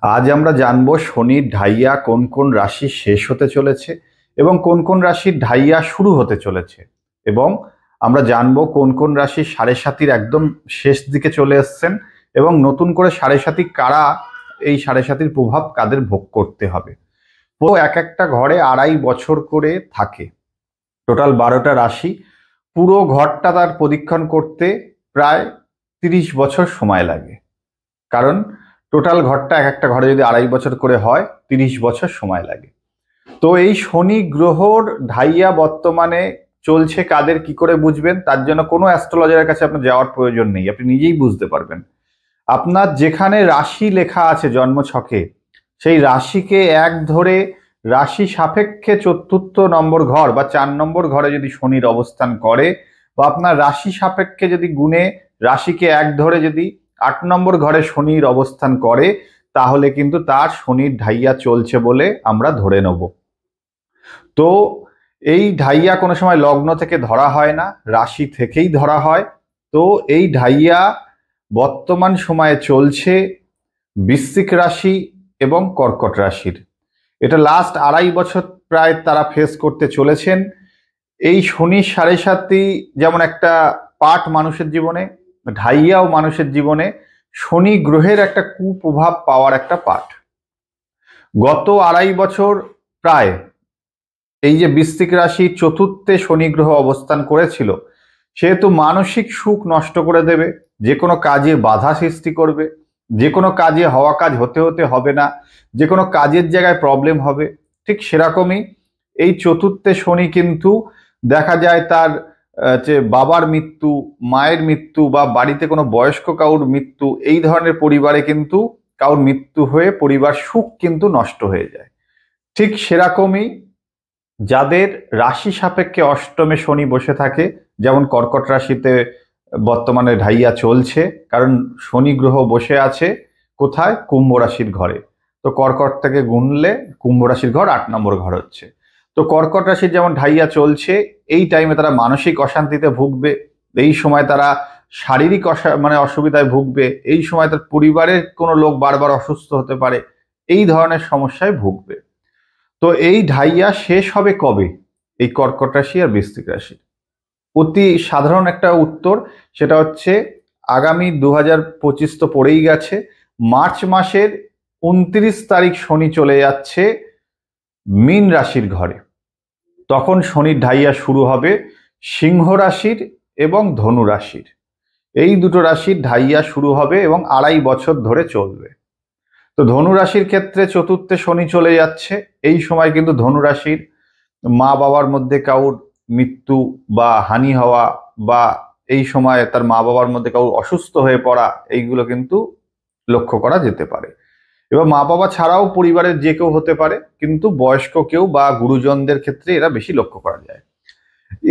আজ আমরা জানবো শনির ঢাইয়া কোন কোন রাশি শেষ হতে চলেছে এবং কোন কোন রাশির ঢাইয়া শুরু হতে চলেছে, এবং আমরা জানবো কোন কোন রাশি সাড়ে সাতির একদম শেষ দিকে চলে এসছেন এবং নতুন করে সাড়ে সাতি কারা, এই সাড়ে সাতির প্রভাব কাদের ভোগ করতে হবে। তো এক একটা ঘরে 2.5 বছর করে থাকে, টোটাল 12টা রাশি। পুরো ঘরটা তার পরীক্ষণ করতে প্রায় 30 বছর সময় লাগে, কারণ টোটাল ঘরটা এক একটা ঘরে যদি 2.5 বছর করে হয় 30 বছর সময় লাগে। তো এই শনি গ্রহর ঢাইয়া বর্তমানে চলছে কাদের, কি করে বুঝবেন? তার জন্য কোনো অ্যাস্ট্রোলজারের কাছে আপনার যাওয়ার প্রয়োজন নেই, আপনি নিজেই বুঝতে পারবেন। আপনার যেখানে রাশি লেখা আছে জন্মছকে, সেই রাশিকে এক ধরে রাশি সাপেক্ষে 4র্থ নম্বর ঘর বা 4 নম্বর ঘরে যদি শনির অবস্থান করে, বা আপনার রাশি সাপেক্ষে যদি গুণে রাশিকে এক ধরে যদি 8 নম্বর ঘরে শনির অবস্থান করে, তাহলে কিন্তু তার শনির ঢাইয়া চলছে বলে আমরা ধরে নেব। তো এই ঢাইয়া কোনো সময় লগ্ন থেকে ধরা হয় না, রাশি থেকেই ধরা হয়। তো এই ঢাইয়া বর্তমান সময়ে চলছে বৃশ্চিক রাশি এবং কর্কট রাশির। এটা লাস্ট 2.5 বছর প্রায় তারা ফেস করতে চলেছেন। এই শনি সাড়ে সাতি যেমন একটা পার্ট মানুষের জীবনে, ঢাইয়াও মানুষের জীবনে শনি গ্রহের একটা কুপ্রভাব পাওয়ার একটা পার্ট। গত 2.5 বছর প্রায় এই যে বৃশ্চিক রাশির 4র্থে শনি গ্রহ অবস্থান করেছিল, সেহেতু মানসিক সুখ নষ্ট করে দেবে, যে কোনো কাজে বাধা সৃষ্টি করবে, যে কোনো কাজে হওয়া কাজ হতে হতে হবে না, যে কোনো কাজের জায়গায় প্রবলেম হবে। ঠিক সেরকমই এই 4র্থে শনি কিন্তু দেখা যায় তার যে বাবার মৃত্যু, মায়ের মৃত্যু, বা বাড়িতে কোনো বয়স্ক কারুর মৃত্যু, এই ধরনের পরিবারে কিন্তু কারুর মৃত্যু হয়ে পরিবার সুখ কিন্তু নষ্ট হয়ে যায়। ঠিক সেরকমই যাদের রাশি সাপেক্ষে অষ্টমে শনি বসে থাকে, যেমন কর্কট রাশিতে বর্তমানে ঢাইয়া চলছে, কারণ শনি গ্রহ বসে আছে কোথায়? কুম্ভ রাশির ঘরে। তো কর্কট থেকে গুনলে কুম্ভ রাশির ঘর 8 নম্বর ঘর হচ্ছে। তো কর্কট রাশির যেমন ঢাইয়া চলছে, এই টাইমে তারা মানসিক অশান্তিতে ভুগবে, এই সময় তারা শারীরিক অসুবিধায় ভুগবে, এই সময় তার পরিবারের কোনো লোক বারবার অসুস্থ হতে পারে, এই ধরনের সমস্যায় ভুগবে। তো এই ঢাইয়া শেষ হবে কবে? এই কর্কট রাশি আর বৃশ্চিক রাশি অতি সাধারণ একটা উত্তর, সেটা হচ্ছে আগামী 2025 তো পড়েই গেছে, মার্চ মাসের 29 তারিখ শনি চলে যাচ্ছে মীন রাশির ঘরে। তখন শনির ঢাইয়া শুরু হবে সিংহ রাশির এবং ধনু রাশির। এই দুটো রাশির ঢাইয়া শুরু হবে এবং 2.5 বছর ধরে চলবে। তো ধনু রাশির ক্ষেত্রে 4র্থে শনি চলে যাচ্ছে, এই সময় কিন্তু ধনু রাশির মা বাবার মধ্যে কারুর মৃত্যু বা হানি হওয়া, বা এই সময় তার মা বাবার মধ্যে কারুর অসুস্থ হয়ে পড়া, এইগুলো কিন্তু লক্ষ্য করা যেতে পারে। এবার মা বাবা ছাড়াও পরিবারের যে কেউ হতে পারে, কিন্তু বয়স্ক কেউ বা গুরুজনদের ক্ষেত্রে এরা বেশি লক্ষ্য করা যায়।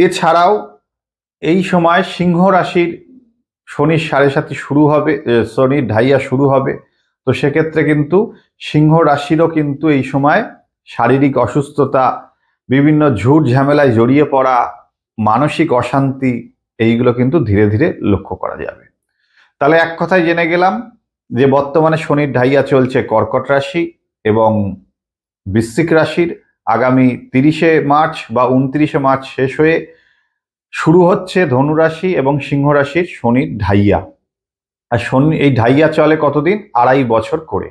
এছাড়াও এই সময় সিংহ রাশির শনির সাড়ে সাতি শুরু হবে, শনির ঢাইয়া শুরু হবে। তো সেক্ষেত্রে কিন্তু সিংহ রাশিরও কিন্তু এই সময় শারীরিক অসুস্থতা, বিভিন্ন ঝুট ঝামেলায় জড়িয়ে পড়া, মানসিক অশান্তি, এইগুলো কিন্তু ধীরে ধীরে লক্ষ্য করা যাবে। তাহলে এক কথায় জেনে গেলাম যে বর্তমানে শনির ঢাইয়া চলছে কর্কট রাশি এবং বৃশ্চিক রাশির। আগামী 30শে মার্চ বা 29শে মার্চ শেষ হয়ে শুরু হচ্ছে ধনু রাশি এবং সিংহ রাশির শনির ঢাইয়া। আর শনি এই ঢাইয়া চলে কতদিন? 2.5 বছর করে।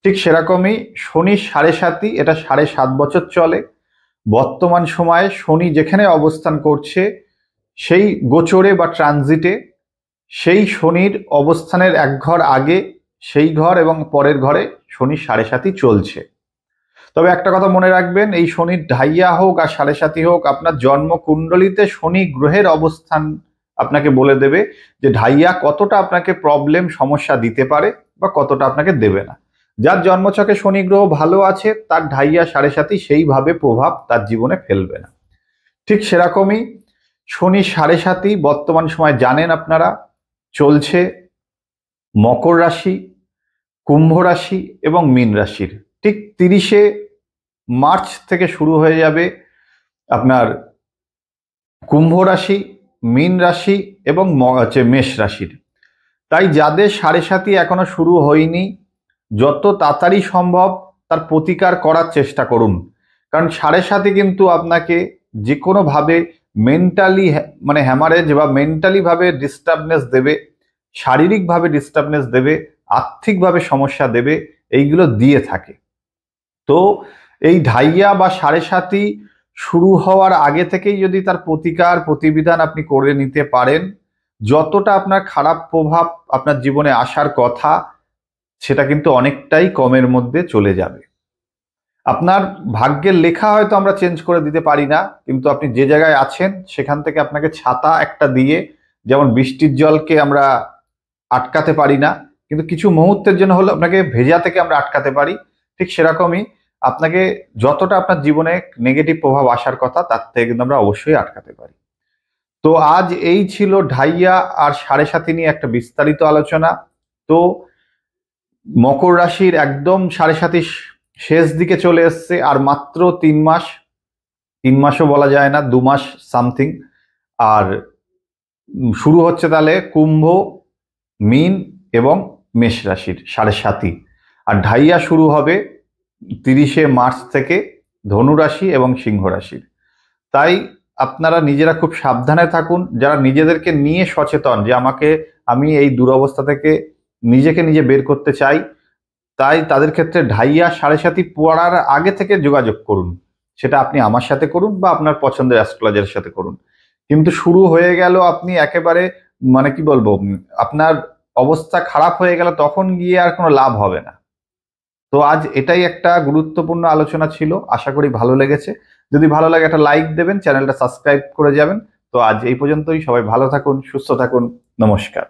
ঠিক সেরকমই শনির সাড়ে সাতি, এটা 7.5 বছর চলে। বর্তমান সময়ে শনি যেখানে অবস্থান করছে, সেই গোচরে বা ট্রানজিটে, সেই শনির অবস্থানের এক ঘর আগে সেই ঘর এবং পরের ঘরে শনির সাড়ে সাতি চলছে। তবে একটা কথা মনে রাখবেন, এই শনির ঢাইয়া হোক আর সাড়ে সাতি হোক, আপনার জন্ম কুণ্ডলিতে শনি গ্রহের অবস্থান আপনাকে বলে দেবে যে ঢাইয়া কতটা আপনাকে প্রবলেম সমস্যা দিতে পারে বা কতটা আপনাকে দেবে না। যার জন্মছকে শনি গ্রহ ভালো আছে, তার ঢাইয়া সাড়ে সাতি সেইভাবে প্রভাব তার জীবনে ফেলবে না। ঠিক সেরকমই শনি সাড়ে সাতি বর্তমান সময় জানেন আপনারা চলছে মকর রাশি, কুম্ভ রাশি এবং মীন রাশির। ঠিক 30শে মার্চ থেকে শুরু হয়ে যাবে আপনার কুম্ভ রাশি, মীন রাশি এবং মেষ রাশির। তাই যাদের সাড়ে সাতি এখনো শুরু হয়নি, যত তাড়াতাড়ি সম্ভব তার প্রতিকার করার চেষ্টা করুন। কারণ 7.5 কিন্তু আপনাকে যে কোনোভাবে মেন্টালি মানে হ্যামারেজ বা মেন্টালি ভাবে ডিস্টার্বনেস দেবে, শারীরিকভাবে ডিস্টার্বনেস দেবে, আর্থিকভাবে সমস্যা দেবে, এইগুলো দিয়ে থাকে। তো এই ঢাইয়া বা 7.5 শুরু হওয়ার আগে থেকেই যদি তার প্রতিকার প্রতিবিধান আপনি করে নিতে পারেন, যতটা আপনার খারাপ প্রভাব আপনার জীবনে আসার কথা সেটা কিন্তু অনেকটাই কমের মধ্যে চলে যাবে। আপনার ভাগ্যের লেখা হয়তো আমরা চেঞ্জ করে দিতে পারি না, কিন্তু আপনি যে জায়গায় আছেন সেখান থেকে আপনাকে ছাতা একটা দিয়ে, যেমন বৃষ্টির জলকে আমরা আটকাতে পারি না, কিন্তু কিছু মুহূর্তের জন্য হলো আপনাকে ভেজা থেকে আমরা আটকাতে পারি, ঠিক সেরকমই আপনাকে যতটা আপনার জীবনে নেগেটিভ প্রভাব আসার কথা তার থেকে কিন্তু আমরা অবশ্যই আটকাতে পারি। তো আজ এই ছিল ঢাইয়া আর 7.5 নিয়ে একটা বিস্তারিত আলোচনা। তো মকর রাশির একদম 7.5 শেষ দিকে চলে এসছে, আর মাত্র 3 মাস, 3 মাসও বলা যায় না, 2 মাস সামথিং। আর শুরু হচ্ছে তাহলে কুম্ভ, মীন এবং মেষ রাশির 7.5, আর ঢাইয়া শুরু হবে 30শে মার্চ থেকে ধনু রাশি এবং সিংহ রাশির। তাই আপনারা নিজেরা খুব সাবধানে থাকুন, যারা নিজেদেরকে নিয়ে সচেতন যে আমি এই দুরবস্থা থেকে নিজেকে নিজে বের করতে চাই, তাই তাদের ক্ষেত্রে ঢাইয়া 7.5 পড়ার আগে থেকে যোগাযোগ করুন। সেটা আপনি আমার সাথে করুন বা আপনার পছন্দের অ্যাস্ট্রোলজারের সাথে করুন। কিন্তু শুরু হয়ে গেল আপনি একেবারে মানে কি বলবো, আপনার অবস্থা খারাপ হয়ে গেল, তখন গিয়ে আর কোনো লাভ হবে না। তো আজ এটাই একটা গুরুত্বপূর্ণ আলোচনা ছিল, আশা করি ভালো লেগেছে। যদি ভালো লাগে একটা লাইক দেবেন, চ্যানেলটা সাবস্ক্রাইব করে যাবেন। তো আজ এই পর্যন্তই, সবাই ভালো থাকুন, সুস্থ থাকুন, নমস্কার।